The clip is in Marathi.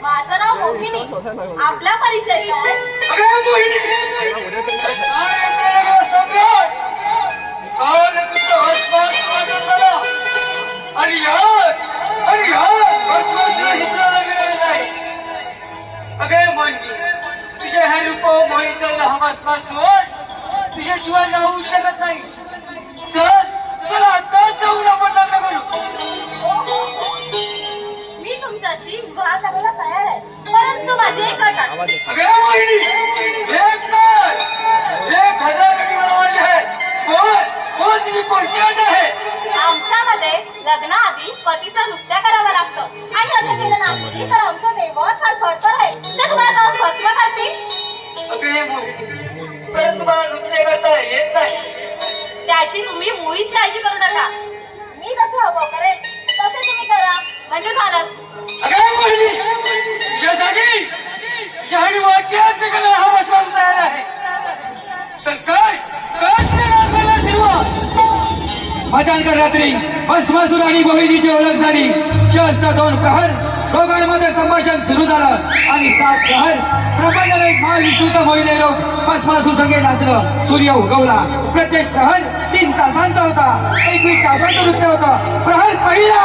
माझं नाव मोहिनी. आपला परिचय काय? अगं मोहिनी, सम्राट काल तुझा हसपास स्वागत झाला आणि अगं मोहिनी, तुझ्या ह्या रूप मोहिनीला हवासपास सोड, तुझ्याशिवाय राहू शकत नाही. चल चल आता जाऊन आपण लग्न करू. मी तुमच्याशी विवाह करायला तयार आहे, परंतु माझी एक अट आहे. अगं मोहिनी, एक काय 1000 अटी मला वाटली आहे. कोण तुझी कोणती अट आहे? आमच्यामध्ये लग्नाआधी पतीचं नृत्य करावं लागतं आणि असं केलं नाही तर आमचं दैवत फडफडतर आहे ते तुम्हाला जाऊन भस्म करतील. अगं मोहिनी, परंतु मला नृत्य करता येत नाही. त्याची तुम्ही मुळीच काळजी करू नका. मी जसं हवं करेन तसे तुम्ही करा, म्हणजे झालं. अगं मोहिनी, तुझ्यासाठी वाक्यात निघाला हा बसवास तयार आहे. तर काय मध्यानकर रात्री भस्मासूर आणि मोहिनीची ओळख झाली. शस्त्र 2 प्रहर दोघांमध्ये संभाषण सुरू झालं आणि 7 प्रहर प्रपंचाला एक महाविश्रुत मोहिले लोक भस्मासूर संगे नाचलं. सूर्य उगवला. प्रत्येक प्रहर 3 तासांचा होता. 21 तासांचं नृत्य होतं. प्रहर पहिला